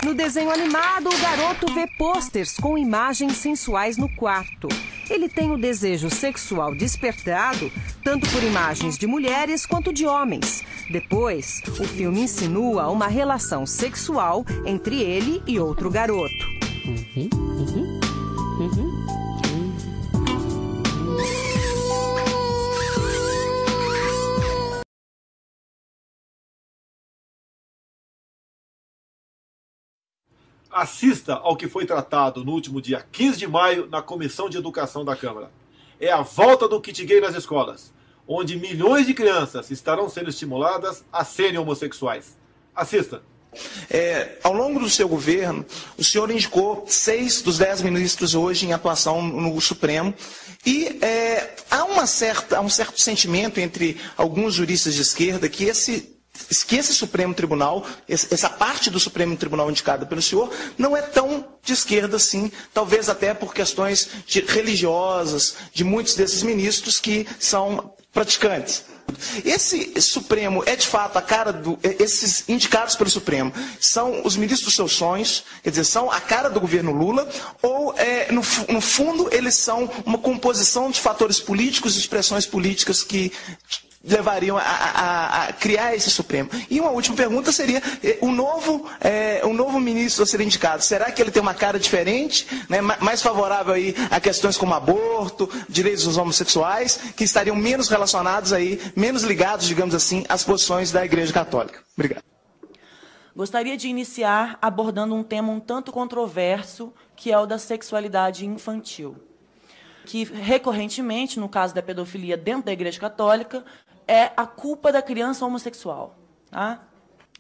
No desenho animado, o garoto vê pôsteres com imagens sensuais no quarto. Ele tem o desejo sexual despertado, tanto por imagens de mulheres quanto de homens. Depois, o filme insinua uma relação sexual entre ele e outro garoto. Assista ao que foi tratado no último dia 15 de maio na Comissão de Educação da Câmara. É a volta do kit gay nas escolas, onde milhões de crianças estarão sendo estimuladas a serem homossexuais. Assista. Ao longo do seu governo, o senhor indicou 6 dos 10 ministros hoje em atuação no Supremo e há um certo sentimento entre alguns juristas de esquerda que esse Supremo Tribunal, essa parte do Supremo Tribunal indicada pelo senhor, não é tão de esquerda assim, talvez até por questões religiosas de muitos desses ministros que são praticantes. Esse Supremo é de fato a cara esses indicados pelo Supremo são os ministros dos seus sonhos, quer dizer, são a cara do governo Lula, ou no fundo eles são uma composição de fatores políticos e de pressões políticas que levariam a criar esse Supremo? E uma última pergunta seria, o novo ministro a ser indicado, será que ele tem uma cara diferente, né, mais favorável aí a questões como aborto, direitos dos homossexuais, que estariam menos relacionados aí, menos ligados, digamos assim, às posições da Igreja Católica? Obrigado. Gostaria de iniciar abordando um tema um tanto controverso, que é o da sexualidade infantil, que recorrentemente, no caso da pedofilia dentro da Igreja Católica, é a culpa da criança homossexual. Tá?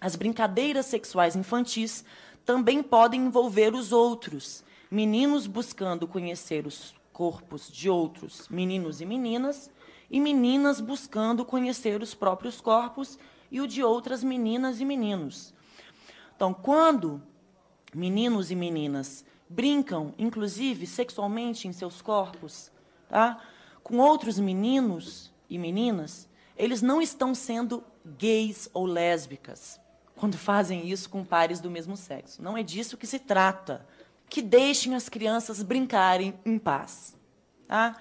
As brincadeiras sexuais infantis também podem envolver os outros, meninos buscando conhecer os corpos de outros meninos e meninas buscando conhecer os próprios corpos e o de outras meninas e meninos. Então, quando meninos e meninas brincam, inclusive sexualmente em seus corpos, tá, com outros meninos e meninas, eles não estão sendo gays ou lésbicas quando fazem isso com pares do mesmo sexo. Não é disso que se trata. Que deixem as crianças brincarem em paz. Tá?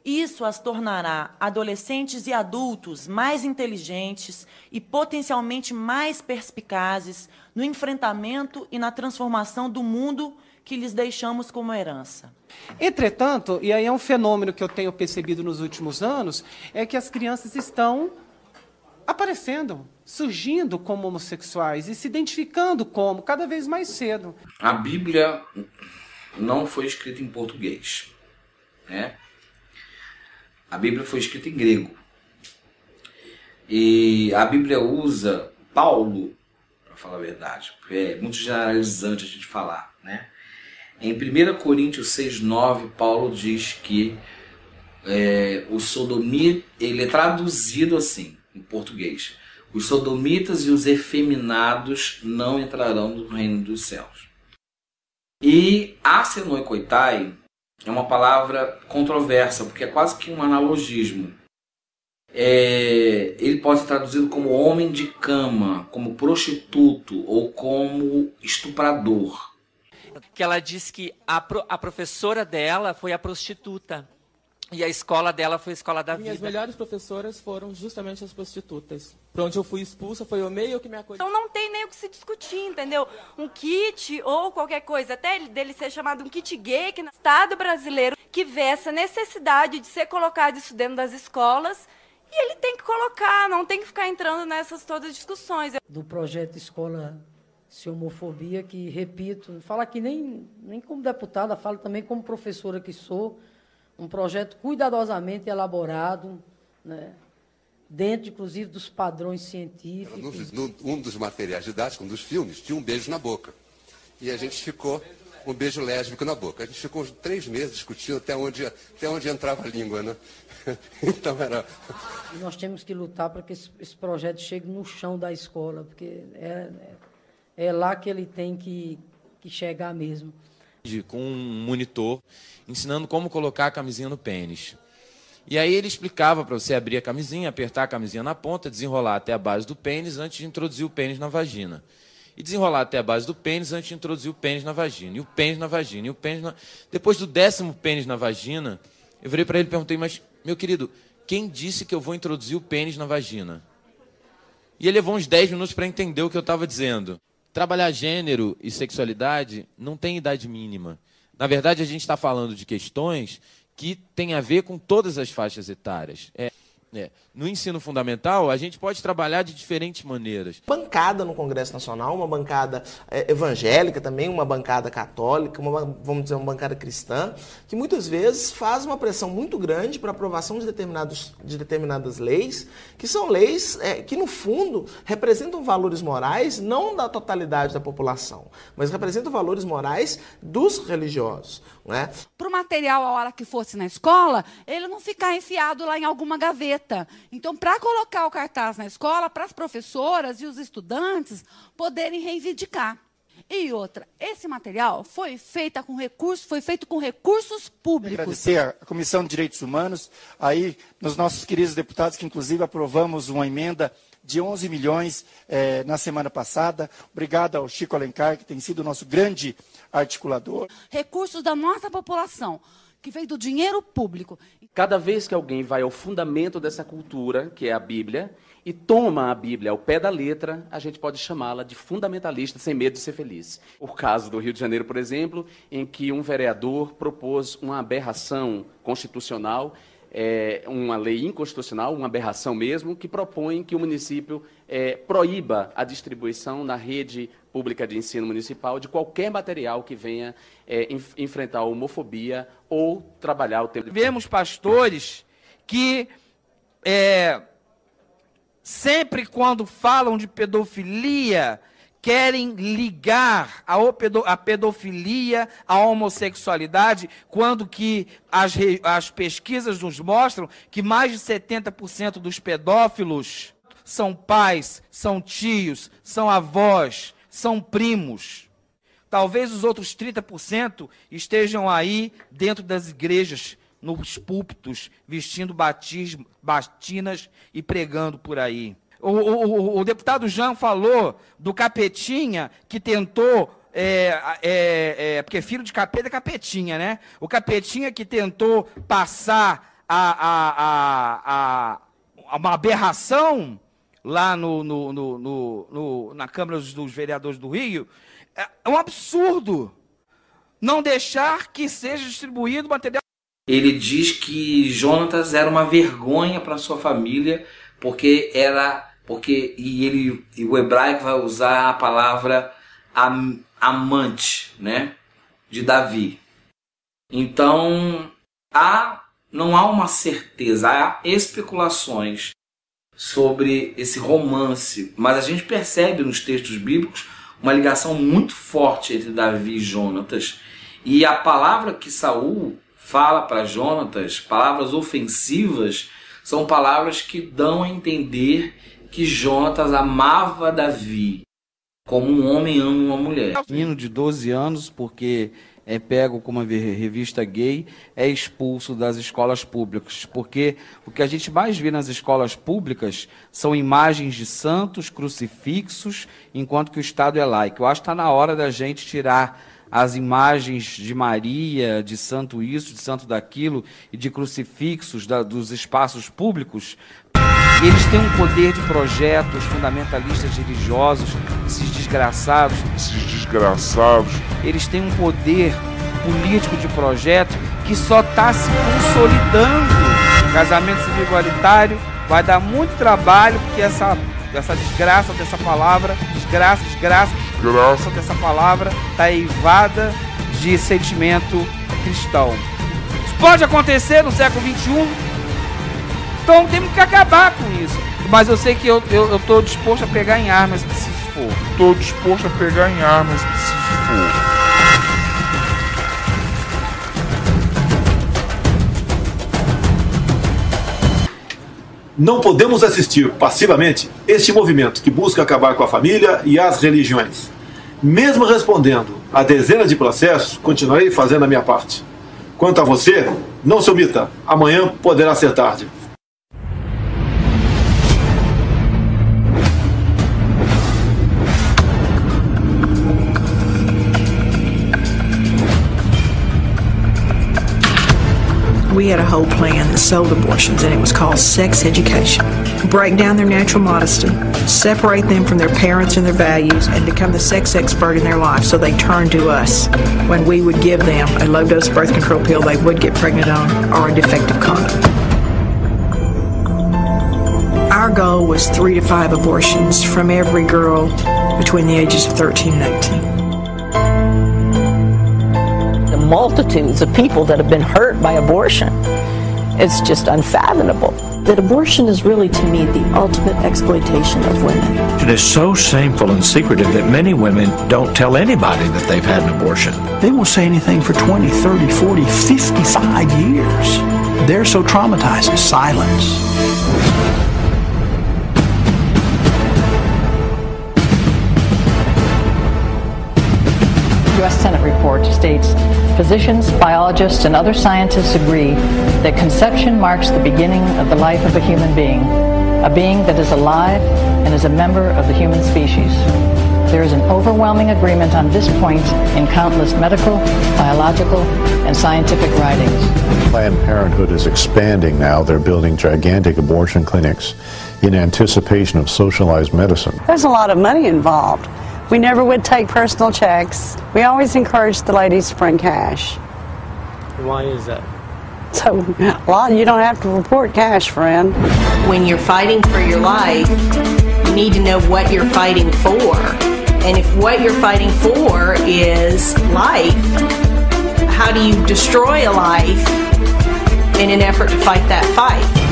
Isso as tornará adolescentes e adultos mais inteligentes e potencialmente mais perspicazes no enfrentamento e na transformação do mundo que lhes deixamos como herança. Entretanto, e aí é um fenômeno que eu tenho percebido nos últimos anos, é que as crianças estão aparecendo, surgindo como homossexuais e se identificando como cada vez mais cedo. A Bíblia não foi escrita em português, né? A Bíblia foi escrita em grego. E a Bíblia usa Paulo, para falar a verdade, porque é muito generalizante a gente falar, né? Em 1 Coríntios 6,9, Paulo diz que o sodomita, ele é traduzido assim, em português: os sodomitas e os efeminados não entrarão no reino dos céus. E arsenoikoitai é uma palavra controversa, porque é quase que um analogismo. Ele pode ser traduzido como homem de cama, como prostituto ou como estuprador. Que ela diz que a professora dela foi a prostituta e a escola dela foi a escola da vida. Minhas melhores professoras foram justamente as prostitutas. Para onde eu fui expulsa foi o meio que me acolheu. Então não tem nem o que se discutir, entendeu? Um kit ou qualquer coisa, até dele ser chamado um kit gay, que no Estado brasileiro que vê essa necessidade de ser colocado isso dentro das escolas, e ele tem que colocar, não tem que ficar entrando nessas todas as discussões. Do projeto Escola Sem Homofobia, que, repito, falo aqui nem como deputada, falo também como professora que sou, um projeto cuidadosamente elaborado, né, dentro, inclusive, dos padrões científicos. Um dos materiais didáticos, um dos filmes, tinha um beijo na boca. E a gente ficou, um beijo lésbico na boca. A gente ficou uns 3 meses discutindo até onde entrava a língua, né? Então era... E nós temos que lutar para que esse projeto chegue no chão da escola, porque é lá que ele tem que chegar mesmo. Com um monitor, ensinando como colocar a camisinha no pênis. E aí ele explicava para você abrir a camisinha, apertar a camisinha na ponta, desenrolar até a base do pênis antes de introduzir o pênis na vagina. e desenrolar até a base do pênis antes de introduzir o pênis na vagina. E o pênis na vagina, e o pênis na... Depois do 10º pênis na vagina, eu virei para ele e perguntei, mas, meu querido, quem disse que eu vou introduzir o pênis na vagina? E ele levou uns 10 minutos para entender o que eu estava dizendo. Trabalhar gênero e sexualidade não tem idade mínima. Na verdade, a gente está falando de questões que têm a ver com todas as faixas etárias. No ensino fundamental, a gente pode trabalhar de diferentes maneiras. Bancada no Congresso Nacional, uma bancada evangélica também, uma bancada católica, vamos dizer, uma bancada cristã, que muitas vezes faz uma pressão muito grande para a aprovação de determinadas leis, que são leis que, no fundo, representam valores morais, não da totalidade da população, mas representam valores morais dos religiosos. Né? Para o material, a hora que fosse na escola, ele não ficar enfiado lá em alguma gaveta. Então, para colocar o cartaz na escola, para as professoras e os estudantes poderem reivindicar. E outra, esse material foi feito com recursos públicos. Agradecer à Comissão de Direitos Humanos, aí nos nossos queridos deputados, que inclusive aprovamos uma emenda de 11 milhões na semana passada. Obrigado ao Chico Alencar, que tem sido o nosso grande articulador. Recursos da nossa população, que veio do dinheiro público. Cada vez que alguém vai ao fundamento dessa cultura, que é a Bíblia, e toma a Bíblia ao pé da letra, a gente pode chamá-la de fundamentalista sem medo de ser feliz. O caso do Rio de Janeiro, por exemplo, em que um vereador propôs uma aberração constitucional, uma lei inconstitucional, uma aberração mesmo, que propõe que o município proíba a distribuição na rede pública de ensino municipal de qualquer material que venha enfrentar a homofobia ou trabalhar o tema. Vemos pastores que sempre quando falam de pedofilia, querem ligar a pedofilia à homossexualidade, quando que as pesquisas nos mostram que mais de 70% dos pedófilos são pais, são tios, são avós, são primos. Talvez os outros 30% estejam aí dentro das igrejas, nos púlpitos, vestindo batinas e pregando por aí. O deputado Jean falou do capetinha que tentou, porque filho de capeta é capetinha, né? O capetinha que tentou passar uma aberração lá na Câmara dos Vereadores do Rio. É um absurdo não deixar que seja distribuído material. Ele diz que Jonatas era uma vergonha para sua família, e o hebraico vai usar a palavra amante, né, de Davi. Então, não há uma certeza, há especulações sobre esse romance, mas a gente percebe nos textos bíblicos uma ligação muito forte entre Davi e Jonatas. E a palavra que Saul fala para Jonatas, palavras ofensivas, são palavras que dão a entender que Jonatas amava Davi como um homem ama uma mulher. Menino de 12 anos, porque é pego com uma revista gay, é expulso das escolas públicas, porque o que a gente mais vê nas escolas públicas são imagens de santos, crucifixos, enquanto que o Estado é laico. Eu acho que está na hora da gente tirar as imagens de Maria, de santo isso, de santo daquilo, e de crucifixos dos espaços públicos. Eles têm um poder de projetos fundamentalistas religiosos, esses desgraçados. Eles têm um poder político de projeto que só está se consolidando. Casamento civil igualitário vai dar muito trabalho, porque essa desgraça dessa palavra, desgraça dessa palavra está eivada de sentimento cristão. Isso pode acontecer no século XXI. Então temos que acabar com isso. Mas eu sei que eu estou disposto a pegar em armas se for. Não podemos assistir passivamente este movimento que busca acabar com a família e as religiões. Mesmo respondendo a dezenas de processos, continuarei fazendo a minha parte. Quanto a você, não se omita. Amanhã poderá ser tarde. we had a whole plan that sold abortions, and it was called sex education. Break down their natural modesty, separate them from their parents and their values, and become the sex expert in their life so they turn to us when we would give them a low-dose birth control pill they would get pregnant on or a defective condom. Our goal was 3 to 5 abortions from every girl between the ages of 13 and 18. The multitudes of people that have been hurt by abortion, it's just unfathomable. That abortion is really, to me, the ultimate exploitation of women. It is so shameful and secretive that many women don't tell anybody that they've had an abortion. They won't say anything for 20, 30, 40, 55 years. They're so traumatized. Silence. U.S. Senate report states, physicians, biologists, and other scientists agree that conception marks the beginning of the life of a human being, a being that is alive and is a member of the human species. There is an overwhelming agreement on this point in countless medical, biological, and scientific writings. Planned Parenthood is expanding now. They're building gigantic abortion clinics in anticipation of socialized medicine. There's a lot of money involved. We never would take personal checks. We always encouraged the ladies to bring cash. Why is that? So, you don't have to report cash, friend. When you're fighting for your life, you need to know what you're fighting for. And if what you're fighting for is life, how do you destroy a life in an effort to fight that fight?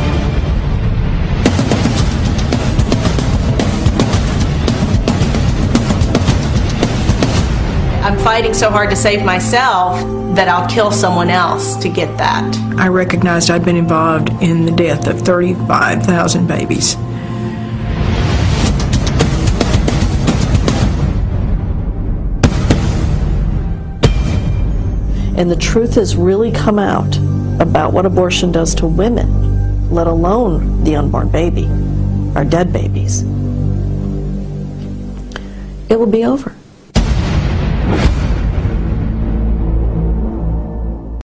I'm fighting so hard to save myself that I'll kill someone else to get that. I recognized I'd been involved in the death of 35,000 babies. And the truth has really come out about what abortion does to women, let alone the unborn baby, our dead babies. It will be over.